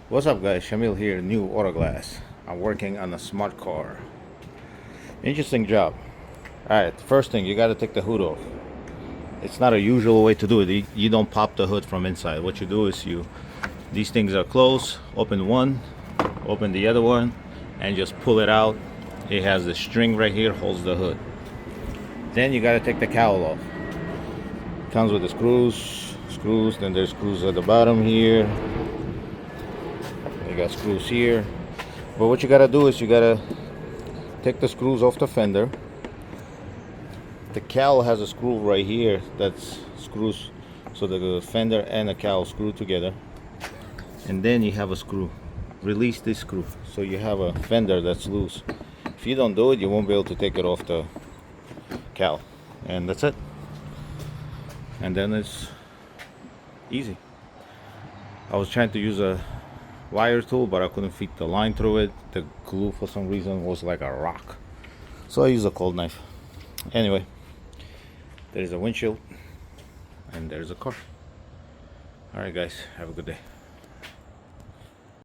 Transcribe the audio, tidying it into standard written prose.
What's up guys, Shamil here, new auto glass. I'm working on a smart car. Interesting job. Alright, first thing, you gotta take the hood off. It's not a usual way to do it. You don't pop the hood from inside. What you do is these things are closed, open one, open the other one, and just pull it out. It has the string right here, holds the hood. Then you gotta take the cowl off. Comes with the screws, then there's screws at the bottom here. You got screws here, but what you gotta do is you gotta take the screws off the fender. The cowl has a screw right here that's screws, so the fender and the cowl screw together, and then you have a screw. Release this screw, so you have a fender that's loose. If you don't do it, you won't be able to take it off the cowl, and that's it. And then it's easy. I was trying to use a wire tool, but I couldn't fit the line through it. The glue for some reason was like a rock, so I used a cold knife. Anyway, there is a windshield and there's a car. All right guys, have a good day.